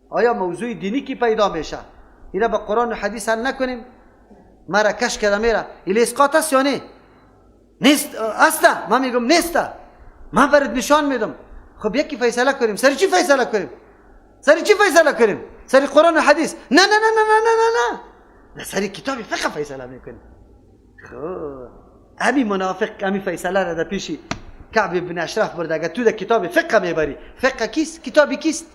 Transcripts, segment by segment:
آیا موضوع دینی کی پیدا میشه اینا با قرآن و حدیث حل نکنیم؟ مرا کش کرده میره ایلی اسقاط است یا نه؟ نیست است. من میگم نیست، من برات نشان میدم. خب یکی فیصله کنیم. سر چی فیصله کنیم؟ سر چی فیصله کنیم؟ سر قرآن و حدیث؟ نه نه نه نه نه نه نه نه، سر کتاب فقه فیصله میکنیم. خب همین منافق همین فیصله را در پیش کعب بن اشرف برد. اگر تو در کتاب فقه میبری، فقه کیست؟ کتابی کیست؟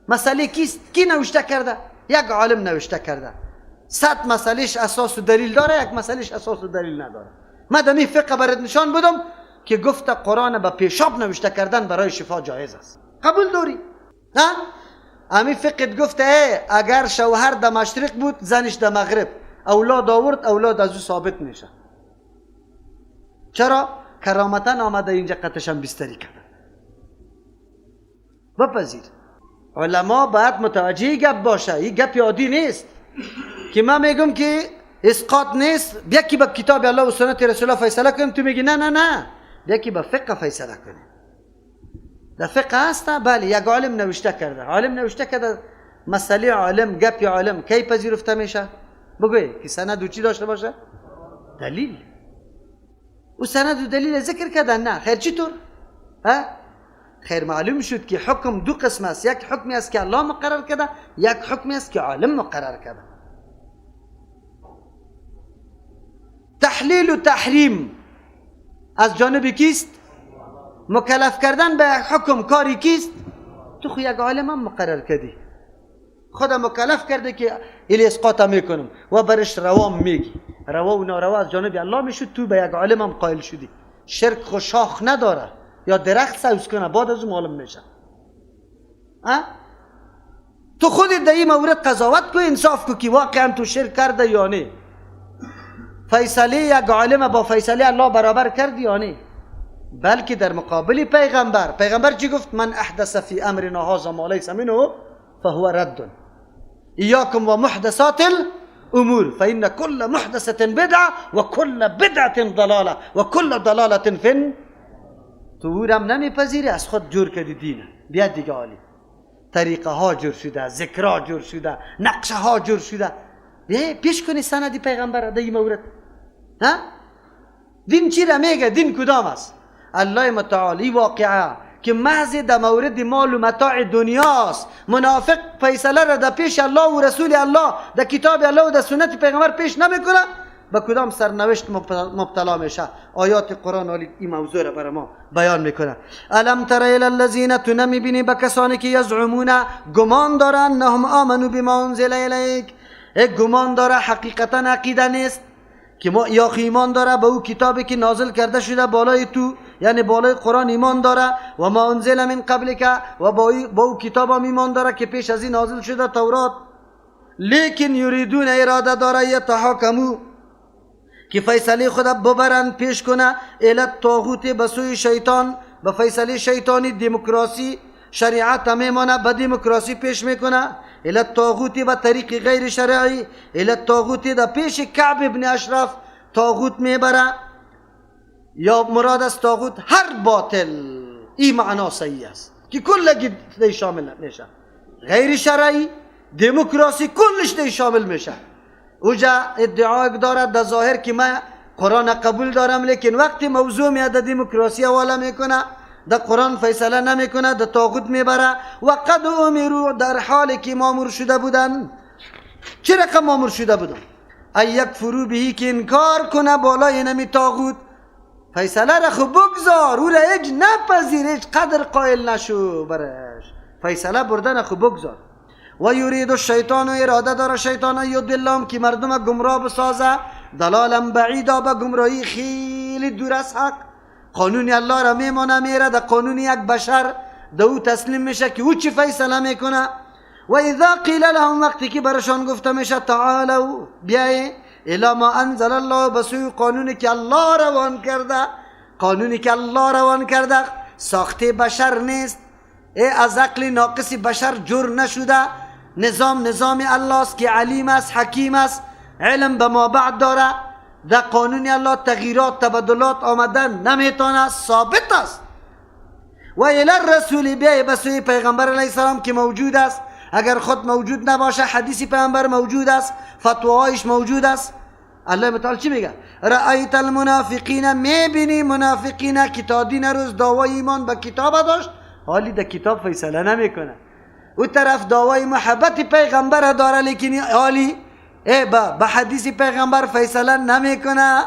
مسئله کیست؟ کی نوشته کرده؟ یک عالم نوشته کرده. 100 مسئلهش اساس و دلیل داره، یک مسئلهش اساس و دلیل نداره. من دمی فقه برات نشان بدم که گفته قرآن با پیشاب نوشته کردن برای شفا جایز است. قبول داری؟ ها؟ همین فقه گفته اگر شوهر در مشرق بود زنش در مغرب اولاد آورد، اولاد از او ثابت میشه. چرا؟ کرامتا آمده اینجا قطشم بستری کرده. بپذیر علما باید متوجه گپ باشه. این گپ عادی نیست که من میگم که اسقاط نیست، بیا که با کتاب الله و سنت رسول الله فیصله کنیم. تو میگی نه نه نه، بیا که با فقه فیصله کنیم. در فقه هست بله یک عالم نوشته کرده، عالم نوشته کرده، مسئله عالم، گپ عالم کی پذیرفته میشه؟ بگوی که سند و چی داشته باشه؟ دلیل. و سند و دلیل ذکر کردن. نه خیر چطور؟ خیر معلوم شد که حکم دو قسم است. یک حکمی است که الله مقرر کرده، یک حکمی است که عالم مقرر کرده. تحلیل و تحریم از جانب کیست؟ مکلف کردن به حکم کاری کیست؟ تو خو یک عالم هم مقرر کردی، خدا مکلف کرده که ایلی اسقاط میکنم و برش روام میگی. روا و ناروا از جانب الله میشد، تو به یک عالم هم قائل شدی. شرک خو شاخ نداره یا درخت سوز کنه بعد از اون معلوم میشه. تو خودت در این مورد قضاوت کو، انصاف کو که واقعا تو شرک کرده یا نه. فیصله یک عالم با فیصله الله برابر کردی یا نه؟ بلکه در مقابل پیغمبر چی گفت؟ من احدث فی امرنا هذا ما لیس منه فهو رد. ایاکم و محدثات الامور فان كل محدثه بدعه و كل بدعه ضلاله و كل ضلاله فی. تو هم نمیپذیری، از خود جور کردی دینه. بیا دیگه عالی، طریقه ها جور شده، ذکرها جور شده، نقشه ها جور شده. پیش کنی سندی پیغمبر در این مورد. دین چی را میگه؟ دین کدام است؟ الله متعالی واقعه که محض در مورد مال و متاع دنیاست. منافق فیصله را در پیش الله و رسول الله، در کتاب الله و در سنت پیغمبر پیش نمیکنه، با کدام سرنوشت مبتلا میشه؟ آیات قرآن علی این موضوع را برای ما بیان میکنه. الم تر الی الذین، تو نمیبینی به کسانی که یزعمون گمان دارن انهم آمنوا بما انزل الیک، گمان داره حقیقتا عقیده نیست که ما یا ایمان داره به او کتابی که نازل کرده شده بالای تو، یعنی بالای قرآن ایمان داره، و ما انزل من قبلک، و با او کتاب هم ایمان داره که پیش از این نازل شده تورات. لیکن یریدون، اراده داره، یتحاکمو که فیصله خود ببرن پیش کنه، الی طاغوت، بسوی شیطان، به فیصله شیطانی، دموکراسی شریعت میمانه، به دموکراسی پیش میکنه. الی طاغوت به طریق غیر شرعی، الی طاغوت در پیش کعب ابن اشرف طاغوت میبره. یا مراد از طاغوت هر باطل، این معنا صحیح است که کلش دی شامل میشه. غیر شرعی، دموکراسی کلش دی شامل میشه. اوجا ادعا دارد در ظاهر که من قرآن قبول دارم، لیکن وقتی موضوع میاد دموکراسی حواله میکنه، در قرآن فیصله نمیکنه، در طاغوت میبره. و قد امروا، در حالی که مامور شده بودن. چه رقم مامور شده بودن؟ ای یکفروا بهی، که انکار کنه بالای نمی طاغوت. فیصله را خب بگذار، او را هیچ نپذیر، هیچ قدر قائل نشو برش. فیصله بردن خب بگذار. و یرید الشیطان، اراده داره شیطان یضلهم که مردم گمراه بسازه، ضلالا بعیدا، به گمراهی خیلی دور از حق. قانون الله را میمانه، میره در قانون یک بشر، در او تسلیم میشه که او چی فیصله میکنه. و اذا قیل لهم، وقتی که برشان گفته میشه تعالوا، بیایی الی ما انزل الله، بسوی قانونی که الله روان کرده. قانونی که الله روان کرده ساخته بشر نیست، از عقل ناقص بشر جور نشده. نظام الله است که علیم است، حکیم است، علم به ما بعد داره. در قانون الله تغییرات، تبدلات آمدن نمیتونه، ثابت است. و الی الرسول بیای به سوی پیغمبر علیه السلام که موجود است. اگر خود موجود نباشه حدیث پیغمبر موجود است، فتوایش موجود است. الله متعال چی میگه؟ رأیت المنافقین، میبینی منافقین که تا دین روز دعوای ایمان به کتاب داشت، حالی در کتاب فیصله نمیکنه. او طرف دعوای محبت پیغمبر داره لیکن حالی به حدیث پیغمبر فیصله نمیکنه.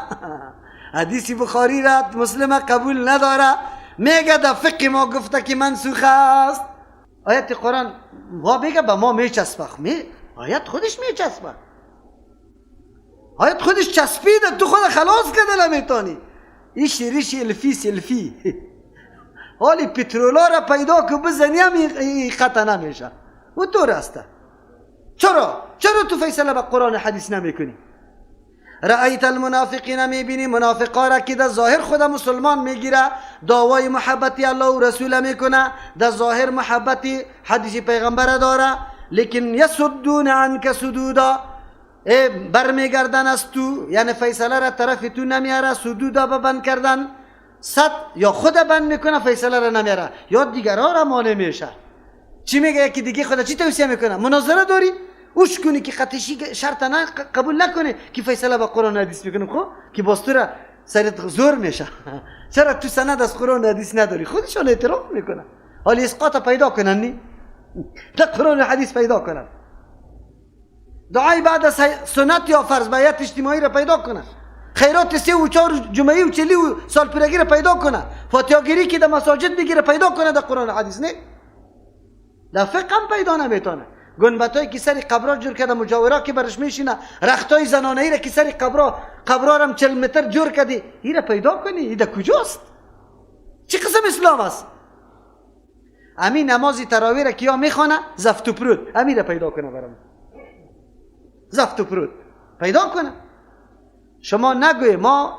حدیث بخاری را مسلم قبول نداره، میگه در فقه ما گفته که منسوخ است. آیت قرآن ما بگه به ما میچسبه، آیت خودش میچسبه، آیت خودش چسبیده، تو خود خلاص کرده نمیتانی. این شیریش الفی حالی پترولا را پیدا که بزنی هم قطع نمیشه. و تو راسته چرا تو فیصله به قرآن حدیث نمیکنی؟ رأیت المنافقین، میبینی منافقا را که در ظاهر خود مسلمان میگیره، دعوای محبتی الله و رسول میکنه، در ظاهر محبتی حدیث پیغمبر داره، لیکن یسدون عنک صدودا، برمیگردن از تو، یعنی فیصله را طرف تو نمیاره، صدودا ببند کردن، صد یا خود بند میکنه فیصله را نمیاره یا دیگرها را مانع میشه. چی میگه؟ یکی دیگه خدا چی توصیه میکنه؟ مناظره داری؟ اوش کنی که قطعی شرط نه قبول نکنه که فیصله با قرآن حدیث میکنه، خب که باستورا سرت زور میشه. چرا تو سند از قرآن حدیث نداری؟ خودشون اعتراف میکنه، حالی اسقاط پیدا کنن نی تا قرآن حدیث پیدا کنن، دعای بعد از سنت یا فرض بیات اجتماعی را پیدا کنن، خیرات 3 و 4 جمعه و 40 و سال پیرگی را پیدا کنن، فاتحه گیری که در مساجد بگیره پیدا کنه در قرآن حدیث نه، در فقه هم پیدا نمیتونه. گنبتایی که سری قبرا جور کرده، مجاورا که برش میشینه، رختای زنانه ای را که سری قبرا هم 40 متر جور کرده، این را پیدا کنی؟ این در کجاست؟ چه قسم اسلام است؟ امین نمازی تراویح را کیا میخوانه؟ زفت و پرود، امین را پیدا کنه برام، زفت و پرود پیدا کنه. شما نگوی ما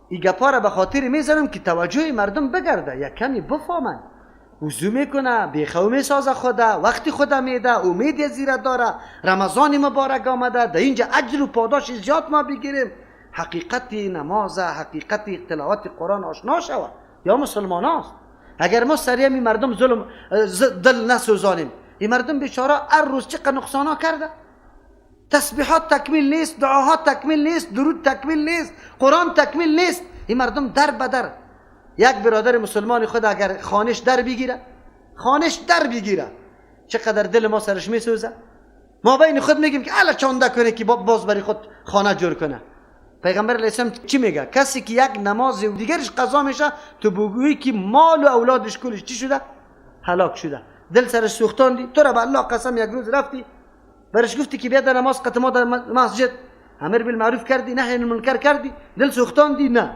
این گپا را به خاطر میذارم که توجه مردم بگرده، یک کمی بفهمن. وضو میکنه، بیخو میسازه خوده، وقتی خوده میده، امید زیره داره، رمضان مبارک آمده، در اینجا اجر و پاداش زیاد ما بگیریم. حقیقت نماز، حقیقت تلاوت قرآن آشنا شود یا مسلمان هست. اگر ما سریع می مردم ظلم دل نسوزانیم، این مردم بیچاره هر روز چقدر نقصانا کرده، تسبیحات تکمیل نیست، دعاها تکمیل نیست، درود تکمیل نیست، قرآن تکمیل نیست. این مردم در بدر. یک برادر مسلمان خود اگر خانش در بگیره چقدر دل ما سرش میسوزه. ما بین خود میگیم که الا چانده کنه که باز برای خود خانه جور کنه. پیغمبر علیه السلام چی میگه؟ کسی که یک نماز و دیگرش قضا میشه، تو بگویی که مال و اولادش کلش چی شده؟ هلاک شده. دل سرش سوختاندی، تو را به الله قسم یک روز رفتی برش گفتی که بیا در نماز قطع ما در مسجد امر بالمعروف کردی، نهی عن المنکر کردی، دل سوختاندی؟ نه.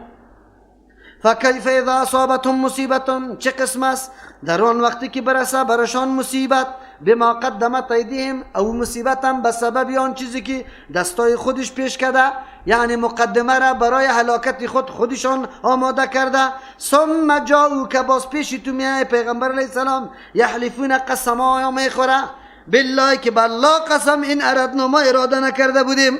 فکیف اذا اصابتهم مصیبت، چه قسم است در آن وقتی که برسه برشان مصیبت، بما قدمت ایدیهم، او مصیبت هم به سبب آن چیزی که دستای خودش پیش کرده، یعنی مقدمه را برای هلاکت خودشان آماده کرده. ثم جاءوا، که باز پیش تو میای پیغمبر علیه السلام، یحلفون، قسما میخوره، بالله که بالله قسم، این اردنا، ما اراده نکرده بودیم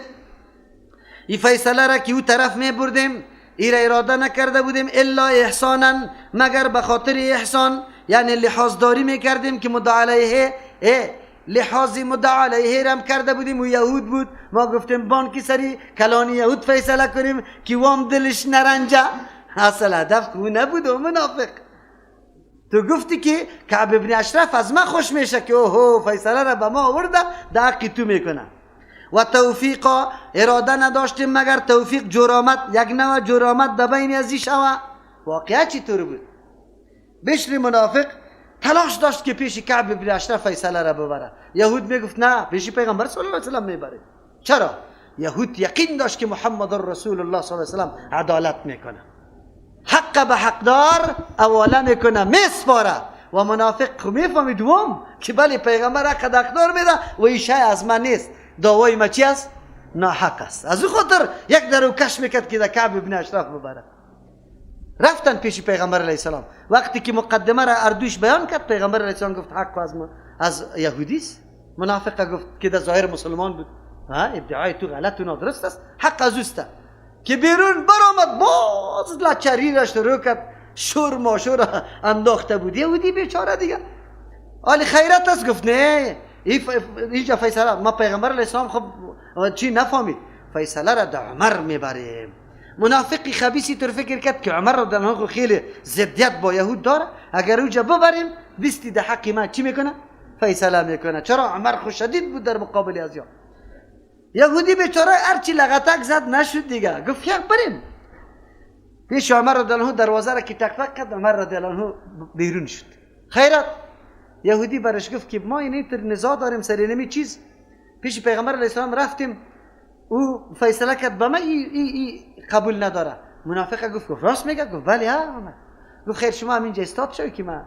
این فیصله را که او طرف میبردیم، ای را اراده نکرده بودیم، الا احسانا، مگر به خاطر احسان، یعنی لحاظداری میکردیم که مدعا علیه لحاظی مدعا علیه رم کرده بودیم و یهود بود. ما گفتیم بانکی سری کلانی یهود فیصله کنیم که وام دلش نرنجه. اصل هدف که او نبود و منافق. تو گفتی که کعب ابن اشرف از ما خوش میشه که اوهو فیصله را به ما آورده، در حقی تو میکنه. و توفیقا، اراده نداشتیم مگر توفیق، جرامت، یک نوع جرامت در بین ازی شوه. واقعا چی طور بود؟ بشر منافق تلاش داشت که پیش کعب ابن اشرف فیصله را ببره. یهود میگفت نه، پیش پیغمبر صلی الله علیه و سلم میبره. چرا؟ یهود یقین داشت که محمد رسول الله صلی الله علیه و سلم عدالت میکنه، حق به حقدار اولا میکنه، میسپاره. و منافق میفهمید که بله پیغمبر حق حقدار میده و این شای از من نیست، دعوای ما چی است؟ ناحق است. از او خاطر یک درو کش میکرد که در کعب ابن اشرف ببره. رفتن پیش پیغمبر علیه السلام، وقتی که مقدمه را اردوش بیان کرد، پیغمبر علیه السلام گفت حق از یهودی است. منافق گفت که در ظاهر مسلمان بود، ادعای تو غلط و نادرست است، حق از اوست. که بیرون برآمد، باز لچری را شروع کرد شور ماشور انداخته بود. یهودی بیچاره دیگه حالی خیرت است. گفت نه اینجا فیصله ما پیغمبر علیه السلام خب چی نفهمید، فیصله را در عمر میبریم. منافقی خبیثی طور فکر کرد که عمر رضی الله عنه خیلی ضدیت با یهود داره، اگر اونجا ببریم بیستی در حق من چی میکنه؟ فیصله میکنه. چرا؟ عمر خوش شدید بود در مقابل از یهودی بیچاره هرچی لغتک زد نشد دیگه. گفت یک بریم پیش عمر رضی الله عنه، دروازه را که تق تق کرد، عمر رضی الله عنه بیرون شد. خیرت یهودی برش گفت که ما اینطور نزاع داریم سر نمی چیز، پیش پیغمبر علیه السلام رفتیم او فیصله کرد به من ای قبول نداره. منافق گفت راست میگه؟ گفت بله ها. گفت خیر شما همینجا استاد شوی که من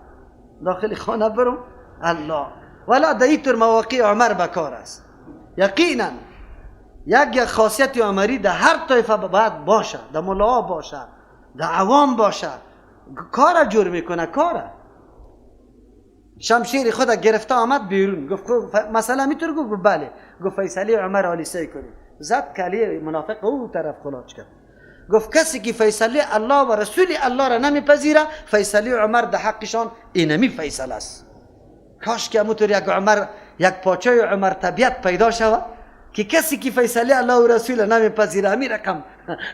داخل خانه برم. الله ولا در اینطور مواقع عمر بکار است. یقینا یک خاصیت عمری در هر طایفه باید باشه، در ملاها باشه، در عوام باشه. کار جور میکنه، کار شمشیر خود گرفته آمد بیرون. گفت مثلا میتونه؟ گفت بله. گفت فیصله عمر علی سی کنید. زد کلی منافق او طرف خلاص کرد. گفت کسی که فیصله الله و رسول الله را نمیپذیره، فیصله عمر در حقشان اینمی فیصله است. کاش که همونطور یک عمر، یک پاچه عمر طبیعت پیدا شود که کسی که فیصله الله و رسول نمیپذیره همین رقم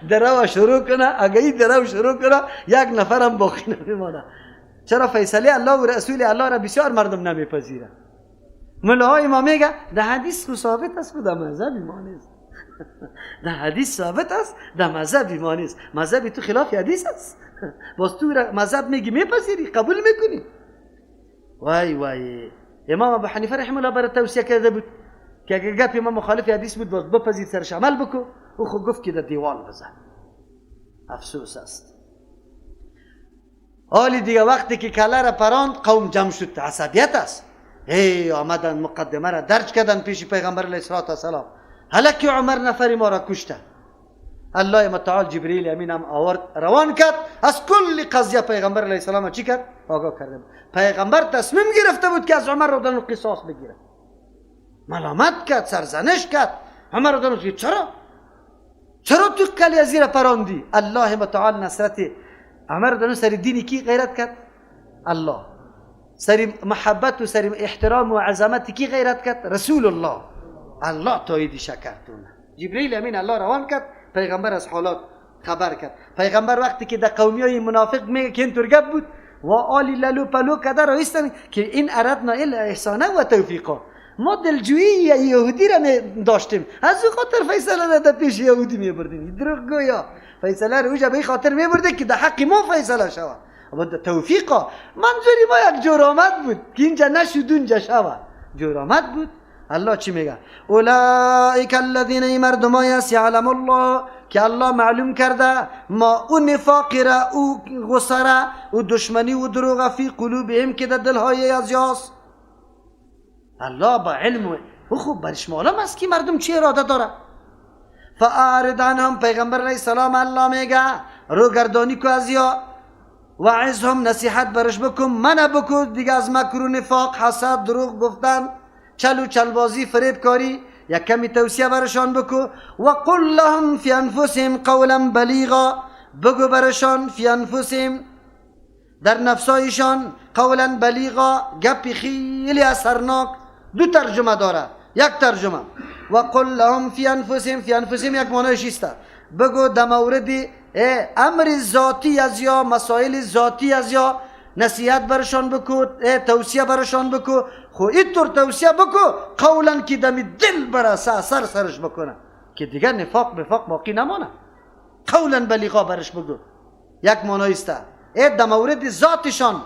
درو شروع کنه. اگه این درو شروع کنه یک نفرم باقی نمیمانه. چرا؟ فیصله الله و رسول الله را بسیار مردم نمیپذیره. ملاهای ما میگه در حدیث ثابت است، در مذهب ما نیست. در حدیث ثابت است، در مذهب ما نیست. مذهب تو خلاف حدیث است، باز تو مذهب میگی میپذیری، قبول میکنی. وای وای امام ابو حنیفه رحمه الله برای توصیه کرده بود که اگر گپ ما مخالف حدیث بود باز بپذیر، سرش عمل بکو. او خود گفت که در دیوال بزن. افسوس است. حالی دیگه وقتی که کله را پراند قوم جمع شد، عصبیت است. آمدن مقدمه را درج کردن پیش پیغمبر علیه السلام. هلکی عمر نفری ما را کشته. الله متعال جبریل امین هم آورد روان کرد، از کل قضیه پیغمبر علیه السلام چی کرد؟ آگاه کرده. پیغمبر تصمیم گرفته بود که از عمر رضی الله عنه قصاص بگیره. ملامت کرد، سرزنش کرد. عمر رضی الله عنه چرا تو کلی از زیر پراندی؟ الله متعال نصرت عمر رضی الله عنه سر دینی کی غیرت کرد؟ الله. سر محبت و سر احترام و عظمت کی غیرت کرد؟ رسول الله. الله تایید شکرتونه. جبریل امین الله روان کرد، پیغمبر از حالات خبر کرد. پیغمبر وقتی که در قومیای منافق میگه که اینطور گپ بود و آلی لالو پلو کده رایستن که این اردنا الا احسانه و توفیقا، ما دلجویی یهودی را داشتیم، از او خاطر فیصله را در پیش یهودی میبردیم. دروغ گویا فیصله را اوجا به این خاطر میبرده که در حق ما فیصله شود. اما توفیقا منظوری ما یک جرامت بود که اینجا نشد اونجا شود. جرامت بود. الله چی میگه؟ اولئک الذین مردمای است یعلم الله که الله معلوم کرده ما اون نفاق را، او غصه را، او دشمنی و دروغ فی قلوبهم که در دلهای از یاست. الله با علم و خوب برش معلوم است که مردم چی اراده داره. فاعرض عنهم، پیغمبر علیه السلام الله میگه رو گردانی کو از یا و عزهم، نصیحت برش بکن، منع بکن دیگه از مکر و نفاق، حسد، دروغ گفتن، چلو چلبازی، فریب کاری. یک کمی توصیه برشان بکو. و قل لهم فی انفسهم قولا بلیغا، بگو برشان فی انفسهم در نفسایشان قولا بلیغا، گپی خیلی اثرناک. دو ترجمه داره، یک ترجمه و قل لهم فی انفسهم، فی انفسهم یک معنیش است بگو در مورد امر ذاتی از یا مسائل ذاتی از یا نصیحت برشان بکو، توصیه برشان بکو. خو اینطور توصیه بکو قولا که دمی دل برسه اثر سرش بکنه که دیگر نفاق بفاق باقی نمانه. قولا بلیغا برش بگو، یک معنی است. در مورد ذاتشان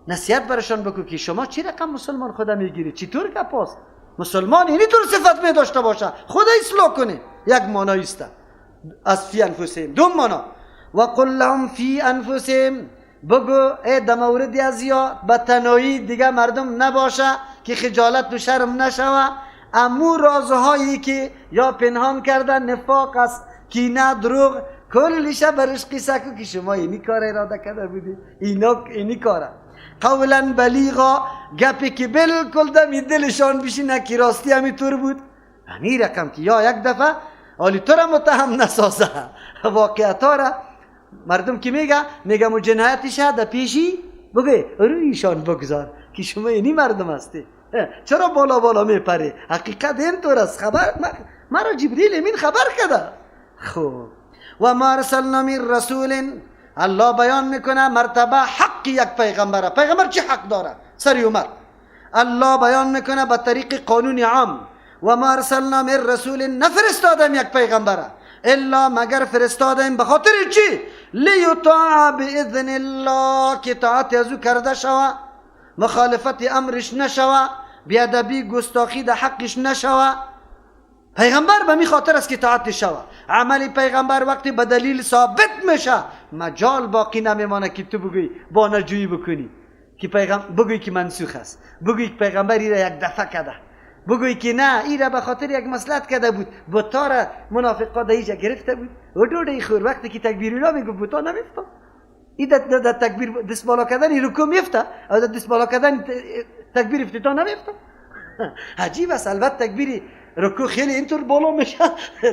نصیحت برشان بکو که شما چی رقم مسلمان خدا میگیری، چی طور که پاست مسلمان اینی طور صفت می داشته باشه، خدا اصلاح کنه. یک معنی است از فی انفسهم. دو معنی و قل لهم فی انفسهم، بگو در مورد از یا به تنهایی دیگه مردم نباشه که خجالت و شرم نشوه. امو رازهایی که یا پنهان کردن، نفاق است، کینه، دروغ، کلش برش قصه کو که شما اینی کار اراده کرده بودی، اینی کاره. قولا بلیغا، گپی که بالکل دمی دلشان بشینه که راستی همی طور بود. همین رقم که یا یک دفعه حالی تو را متهم نسازه، واقعیت را مردم کی میگه مو جنایتش در پیشی بگه روی ایشان بگذار که شما اینی مردم هستی. چرا بالا بالا میپری؟ حقیقت اینطور است. خبر مرا جبریل امین خبر کرده. خوب و ما ارسلنا من رسول، الله بیان میکنه مرتبه حق یک پیغمبره. پیغمبر چه حق داره؟ سری عمر الله بیان میکنه به طریق قانون عام و ما ارسلنا من رسول، نفرستادم یک پیغمبره الا مگر فرستادم به خاطر چی؟ لیطاع باذن الله، که طاعت ازو کرده شوه، مخالفت امرش نشوه، بیادبی گستاخی در حقش نشوه. پیغمبر به می خاطر است که طاعت شوه. عمل پیغمبر وقتی به دلیل ثابت میشه مجال باقی نمیمانه که تو بگوی بانجویی بکنی که بگوی که منسوخ است، بگوی که پیغمبر را یک دفعه کرده، بگوی که نه این را به خاطر یک مصلحت کرده بود، بوتا را منافقا در اینجا گرفته بود و دوده خور وقتی که تکبیر الله میگفت بوتا نمیفتا. این در تکبیر دست بالا کردن رکوع میفته او در دست بالا کردن تکبیر افتتاح نمیفته. عجیب است. البته تکبیر رکوع خیلی اینطور بالا میشه،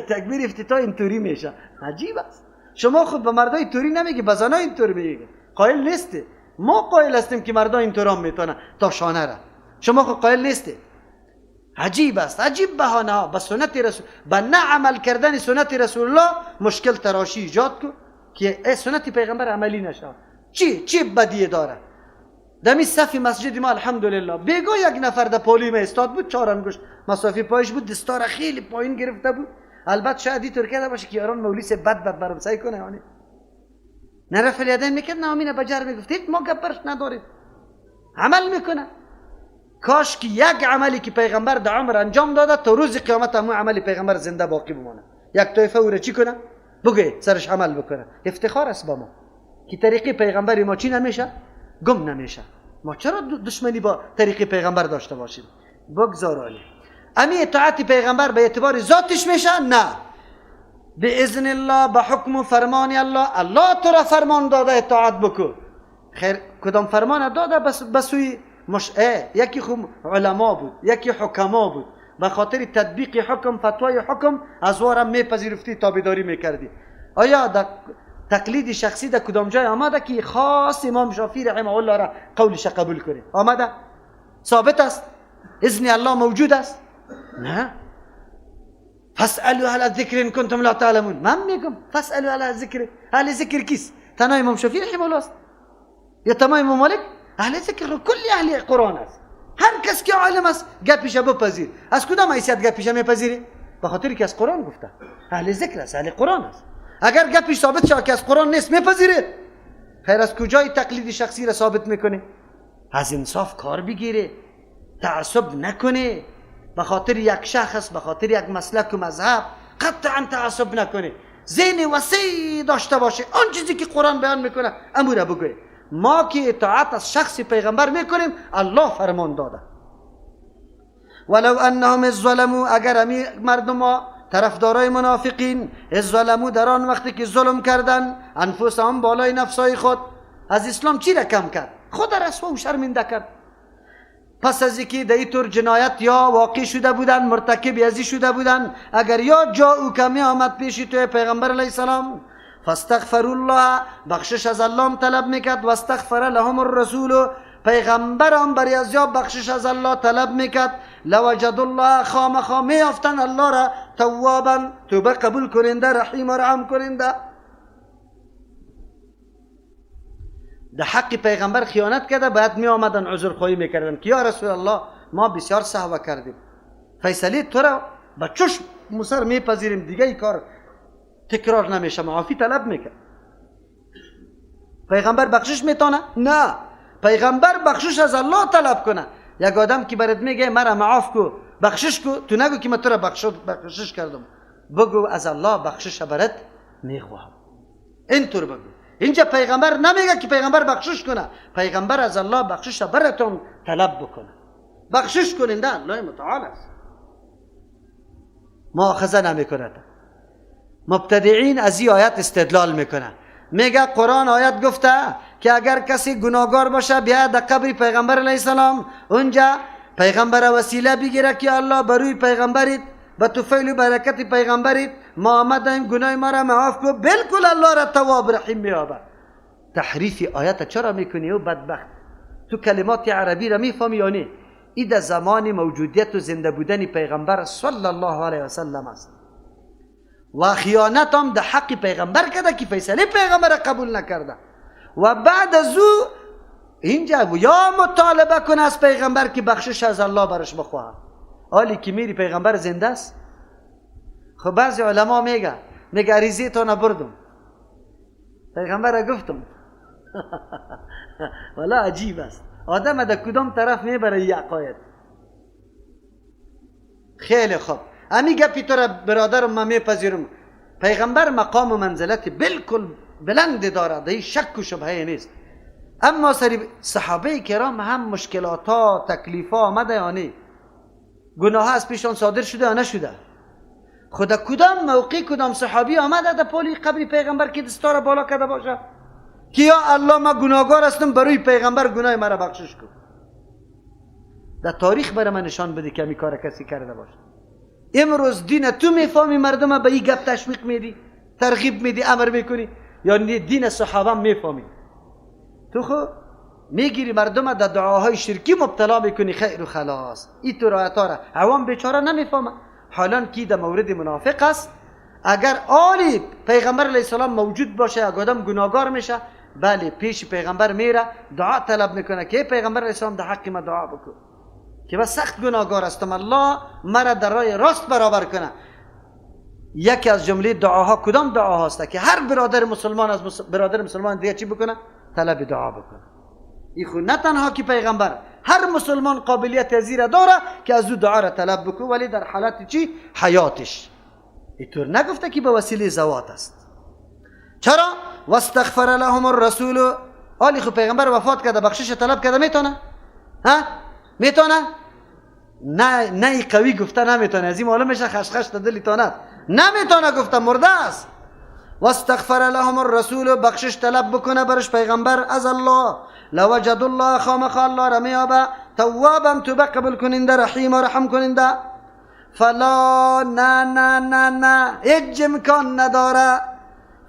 تکبیر افتتاح اینطوری میشه. عجیب است. شما خود به مردای طوری نمیگی، به زنا اینطور میگی. قائل نیستی. ما قائل هستیم که مردا اینطور هم میتونه تا شانه را. شما خود قائل نیستی. عجیب است. عجیب بهانه ها به سنت رسول، به نه عمل کردن سنت رسول الله مشکل تراشی ایجاد کو که سنت پیغمبر عملی نشه. چی بدیه داره؟ دمی صف مسجد ما الحمدلله بگو یک نفر در پولی ما استاد بود، 4 انگشت مسافی پایش بود، دستار خیلی پایین گرفته بود. البته شاید اینطور کرده باشه که یاران مولیس بد برام سعی کنه یعنی نرفع الیدین میکرد، نامینه بجر میگفتید ما گپرش ندارید، عمل میکنه. کاش که یک عملی که پیغمبر در عمر انجام داده تا روز قیامت همون عمل پیغمبر زنده باقی بمونه. یک طایفه او را چی کنه؟ بگه سرش عمل بکنه. افتخار است با ما که طریق پیغمبر ما چی نمیشه؟ گم نمیشه. ما چرا دشمنی با طریق پیغمبر داشته باشیم؟ بگذارانی امی اطاعت پیغمبر به اعتبار ذاتش میشه؟ نه، به اذن الله، به حکم و فرمان الله. الله تو را فرمان داده اطاعت بکن. خیر کدام فرمان داده؟ بسوی یکی خوب علما بود، یکی حکما بود، به خاطر تطبیق حکم، فتوای حکم از وارم میپذیرفتی، تابعداری میکردی. آیا در تقلید شخصی در کدام جای آمده که خاص امام شافعی رحمه الله را قولش قبول کنی؟ آمده؟ ثابت است؟ اذن الله موجود است؟ نه. فاسألوا اهل الذکر ان کنتم لا تعلمون. من میگم فاسألوا اهل الذکر. اهل ذکر کیست؟ تنها امام شافعی رحمه الله است یا تمام امام مالک؟ اهل ذکر کل اهل قرآن است. هر کس که عالم است گپش بپذیر. از کدام حیثیت گپش میپذیری؟ به خاطر که از قرآن گفته. اهل ذکر است، اهل قرآن است. اگر گپش ثابت شد که از قرآن نیست میپذیره. خیر از کجای تقلید شخصی را ثابت میکنه؟ از انصاف کار بگیره، تعصب نکنه، به خاطر یک شخص، به خاطر یک مسلک و مذهب قطعا تعصب نکنه، ذهن وسیع داشته باشه. آن چیزی که قرآن بیان میکنه امو را بگوه. ما که اطاعت از شخص پیغمبر میکنیم الله فرمان داده. ولو انهم الظلموا، اگر امی مردم طرفدارای منافقین الظلموا در آن وقتی که ظلم کردن انفسهم بالای نفسای خود، از اسلام چی را کم کرد؟ خود رسوا و شرمنده کرد. پس از اینکه در این طور جنایت یا واقع شده بودن، مرتکب ازی شده بودن، اگر یا جا کمی آمد پیش توی پیغمبر علیه السلام فاستغفر الله، بخشش از الله طلب میکرد، و استغفر لهم الرسول، پیغمبر هم برای از یا بخشش از الله طلب میکرد، لوجد الله، خامخا میافتن الله را توابا، توبه قبول کننده، رحیم و رحم کننده. در حق پیغمبر خیانت کرده، بعد می آمدن عذر خواهی میکردن که یا رسول الله ما بسیار سهو کردیم، فیصله تو را به چشم مصر میپذیریم، دیگه ای کار تکرار نمیشه، معافی طلب میکرد. پیغمبر بخشش میتونه؟ نه، پیغمبر بخشش از الله طلب کنه. یک آدم که برات میگه مرا معاف کو، بخشش کو، تو نگو که من تو را بخشش کردم، بگو از الله بخشش برات میخواهم. اینطور بگو. اینجا پیغمبر نمیگه که پیغمبر بخشش کنه، پیغمبر از الله بخشش براتون طلب بکنه. بخشش کننده الله متعال است، مؤاخذه نمیکنه. مبتدعین از این آیت استدلال میکنه، میگه قرآن آیت گفته که اگر کسی گناهگار باشه بیا در قبر پیغمبر علیه السلام، اونجا پیغمبر وسیله بگیره که الله بروی پیغمبرید، به طفیل و برکت پیغمبرید ما آمدیم گناه ما را معاف کو، بالکل الله را تواب رحیم میابه. تحریف آیت چرا میکنی او بدبخت؟ تو کلمات عربی را میفهمی یا نه؟ این در زمان موجودیت و زنده بودن پیغمبر صلی الله علیه و سلم است و خیانت هم در حق پیغمبر کرده که فیصله پیغمبر قبول نکرده و بعد از او اینجا یا مطالبه کن از پیغمبر که بخشش از الله برش بخواه، حالی که میری پیغمبر زنده است. خب بعضی علما میگه عریضه تا نبردم، پیغمبر را گفتم. والا عجیب است، آدم در کدام طرف میبره یه عقاید. خیلی خوب، امی گپی تو را برادرم من میپذیرم، پیغمبر مقام و منزلت بالکل بلند داره، در شک و شبهه نیست. اما سری صحابه کرام هم مشکلات ها تکلیف ها آمده یا نه؟ گناه ها از پیشان صادر شده یا نشده؟ خدا کدام موقع کدام صحابی آمده در پولی قبر پیغمبر که دستا را بالا کرده باشه که یا الله ما گناهگار هستم برای پیغمبر گناه مرا بخشش کن؟ در تاریخ برای من نشان بده که همی کار کسی کرده باشه. امروز دین تو میفهمی مردم به این گپ تشویق میدی، ترغیب میدی، امر میکنی، یا دین صحابه میفهمی؟ تو خو میگیری مردم در دعاهای شرکی مبتلا میکنی، خیر و خلاص. این تو رایت ها را عوام بیچاره نمیفهمه. حالا کی در مورد منافق است، اگر آلی پیغمبر علیه السلام موجود باشه اگر آدم گناهگار میشه، بله پیش پیغمبر میره دعا طلب میکنه که پیغمبر علیه السلام در حق ما دعا بکن که بس سخت گناهگار هستم، الله مرا در راه راست برابر کنه. یکی از جمله دعاها کدام دعا هست که هر برادر مسلمان از برادر مسلمان دیگه چی بکنه؟ طلب دعا بکنه. این خود نه تنها که پیغمبر، هر مسلمان قابلیت ازیره داره که از او دعا را طلب بکنه، ولی در حالت چی؟ حیاتش. اینطور نگفته که به وسیله زوات است. چرا؟ واستغفر لهم الرسول، حالی خود پیغمبر وفات کرده بخشش طلب کرده، میتونه؟ ها؟ میتونه؟ نه قوی گفته نمیتونه، از این معلوم میشه خشخش در دلی تاند، نمیتونه گفته، مرده است. واستغفر لهم الرسول، بخشش طلب بکنه برش پیغمبر از الله، لوجد الله، خامخ الله را میابه توابا توبه قبول کننده، رحیم و رحم کننده. فلا نه هیچ امکان نداره،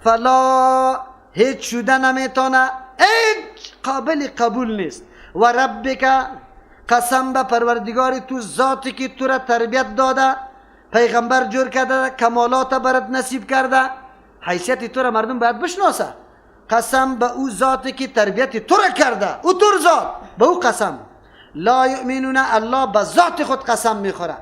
فلا هیچ شده نمیتونه، هیچ قابل قبول نیست. و ربک، قسم به پروردگار تو، ذاتی که تو را تربیت داده، پیغمبر جور کرده، کمالات برات نصیب کرده، حیثیت تو را مردم باید بشناسه. قسم به او ذاتی که تربیت تو را کرده، او تور ذات، به او قسم. لا یؤمنون، الله به ذات خود قسم میخوره.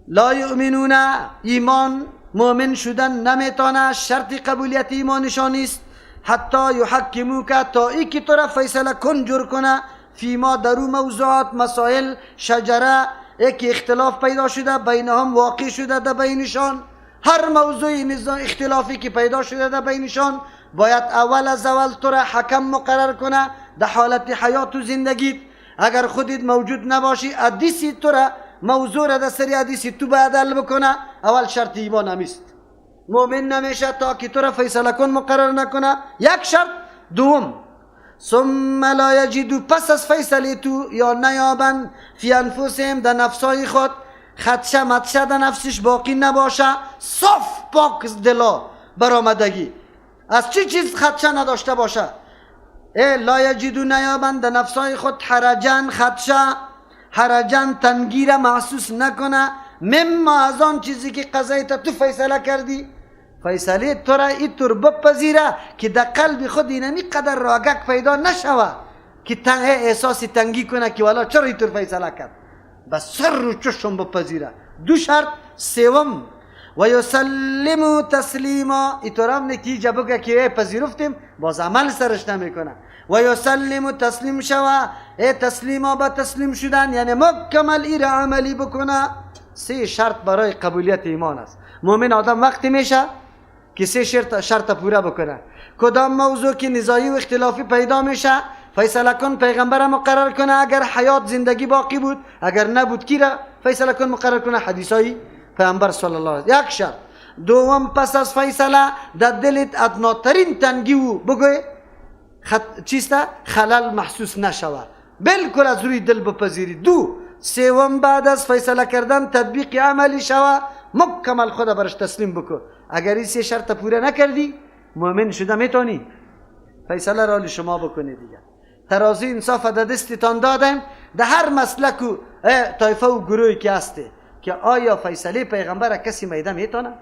لا یؤمنون، ایمان مؤمن شدن نمیتونه، شرط قبولیت ایمانشان نیست. حتی یحکموک، تا ای که تو را فیصله کن جور کنه، فیما درو موضوعات، مسائل، شجره، یک اختلاف پیدا شده بینهم، واقع شده در بینشان. هر موضوع اختلافی که پیدا شده در بینشان، باید اول از اول تو را حکم مقرر کنه در حالت حیات و زندگیت. اگر خودت موجود نباشی، حدیثی تو را موضوع را در سری حدیثی تو باید حل بکنه. اول شرط ایمان همیست، مؤمن نمیشه تا که تو را فیصله کن مقرر نکنه، یک شرط. دوم، ثم لا یجدو، پس از فیصله تو یا نیابن، فی انفسهم، در نفسای خود، خدشه مدشه در نفسش باقی نباشه، صاف پاک دلا برآمدگی، از چی چیز خدشه نداشته باشه. لا یجدو، نیابن در نفسای خود، حرجن، خدشه، حرجن تنگیر محسوس نکنه، مما از آن چیزی که قضایت تو فیصله کردی. فیصله تو را اینطور بپذیره که در قلب خود اینمی قدر راگک پیدا نشوه که احساس تنگی کنه که والا چرا اینطور فیصله کرد، بس سر رو چشم بپذیره. دو شرط. سوم، و یسلمو تسلیما، اینطور هم نکی جبگه که پذیرفتیم باز عمل سرش نمیکنه. و یسلمو، تسلیم شوه، تسلیما با تسلیم شدن یعنی مکمل ایره عملی بکنه. سه شرط برای قبولیت ایمان است. مؤمن آدم وقتی میشه که سه شرط پوره بکنه. کدام موضوع که نزاعی و اختلافی پیدا میشه، فیصله کن پیغمبر مقرر کنه، اگر حیات زندگی باقی بود، اگر نبود کی را فیصله کن مقرر کنه، حدیثای پیغمبر صلی الله علیه و یک شرط. دوم، پس از فیصله در دلت ادناترین تنگی بگوی چیسته خلل محسوس نشوه، بالکل از روی دل بپذیری. دو، سوم، بعد از فیصله کردن تطبیق عملی شوه، مکمل خود برش تسلیم بکن. اگر این سه شرط پوره نکردی مؤمن شده میتونی فیصله را شما بکنی دیگه. ترازی انصاف در دستتان دادم در هر مسلک و طایفه و گروهی که هسته که آیا فیصله پیغمبر کسی میده میتونه؟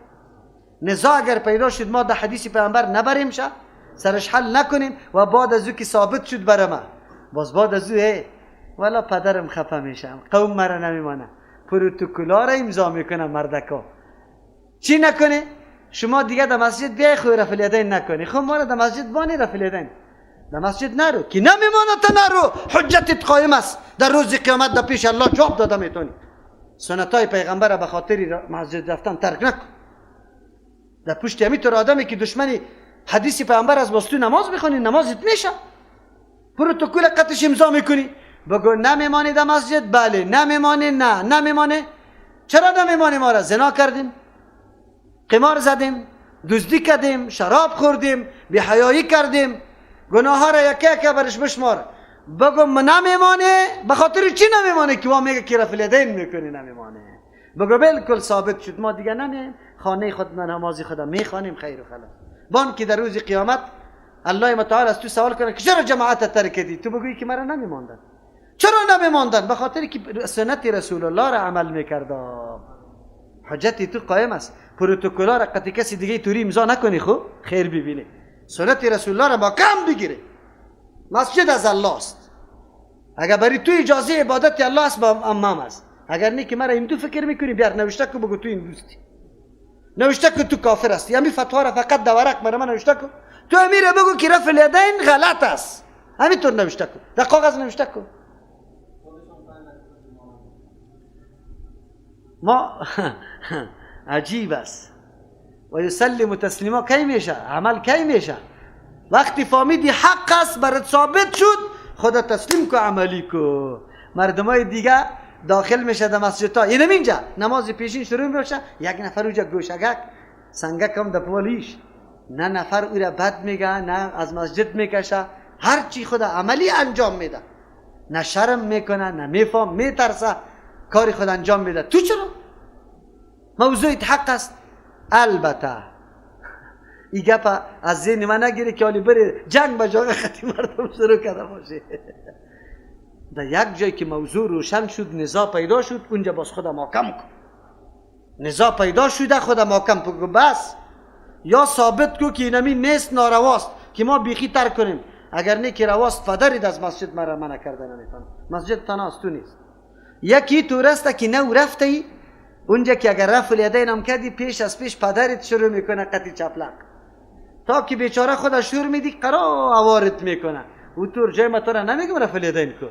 نزاع اگر پیدا شد ما در حدیث پیغمبر نبریم شه سرش حل نکنیم و بعد از او که ثابت شد برام باز بعد از او والا پدرم خفه میشم قوم مرا نمیمانه پروتکولا را امضا میکنه مردکا چی نکنه؟ شما دیگه در مسجد بیای خو رفع الیدین نکنی. خب ما در مسجد بانی رفع الیدین در مسجد نرو که نمیمانه تا نرو حجتت قائم است در روز قیامت در پیش الله جواب داده میتونی. سنتای پیغمبر به خاطر مسجد رفتن ترک نکن. در پشت همین آدمی که دشمنی حدیث پیغمبر از باستو نماز میخونی نمازت میشه پروتکل قطعش امضا میکنی بگو نمیمانی در مسجد بله نمیمانی نه نمیمانی چرا نمیمانی؟ ما را زنا کردیم قمار زدیم دزدی کردیم شراب خوردیم بی‌حیایی کردیم گناه ها را یکی یکی برش بشمار بگو نمیمانی به خاطر چی نمیمانی که ما میگه که رفع الیدین میکنی نمیمانی بگو بالکل ثابت شد ما دیگه نمیم خانه خود نمازی خدا میخوانیم خیر و خلاص بان که در روز قیامت الله متعال از تو سوال کنه که چرا جماعت ترک کردی تو بگویی که مرا نمیماندن چرا نمیماندن؟ به خاطر که سنت رسول الله را عمل میکردم حجتی تو قائم است پروتکولا را قطعی کسی دیگه توری امضا نکنی خب خیر ببینی سنت رسول الله را با کم بگیره مسجد از الله است اگر برای تو اجازه عبادت الله است با امام است اگر نه که مرا این تو فکر میکنی بیار نوشته که بگو تو این دوستی نوشته که تو کافر هستی همین فتوا را فقط در ورق برای من نوشته کن تو امیره بگو که رفع الیدین غلط است همینطور نوشته کن در کاغذ نوشته کن ما عجیب است و یسلم تسلیما کی میشه عمل کی میشه وقتی فهمیدی حق است برات ثابت شد خدا تسلیم کو عملی کو مردمای دیگه داخل میشه در مسجد ها اینم اینجا نماز پیشین شروع میشه یک نفر اونجا گوشگک سنگک هم در پولیش نه نفر او را بد میگه نه از مسجد میکشه هر چی خدا عملی انجام میده نه شرم میکنه نه میفهم میترسه کاری خود انجام میده تو چرا؟ موضوعیت حق است البته این گپ از ذهن من نگیره که حالی بره جنگ با جاگ خطی مردم شروع کرده باشه در یک جایی که موضوع روشن شد نزاع پیدا شد اونجا باز خدا محکم کن نزاع پیدا شده خدا محکم کن بس یا ثابت کو که اینمی نیست نارواست که ما بیخی ترک کنیم اگر نه که رواست فدرید از مسجد مرا منع کرده نمیتونه مسجد تناست تو نیست یکی تو رسته که نو رفته اونجا که اگر رفع الیدین هم کردی پیش از پیش پدرت شروع میکنه قطی چپلق تا که بیچاره خدا شور میدی قرار اوارت میکنه او طور جای ما تو را نمیگم رفع الیدین کو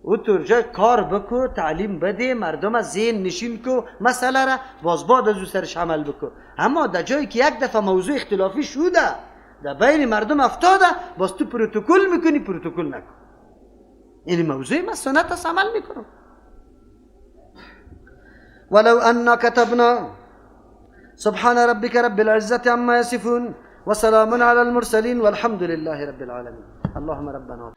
او طور جای کار بکو تعلیم بده مردم از ذهن نشین کو مسئله را باز بعد از او سرش عمل بکو اما در جایی که یک دفعه موضوع اختلافی شده در بین مردم افتاده باز تو پروتکل میکنی پروتکل نکن این موضوع ما سنت است عمل میکنم ولو أننا كتبنا سبحان ربك رب العزة عما يصفون وسلام على المرسلين والحمد لله رب العالمين اللهم ربنا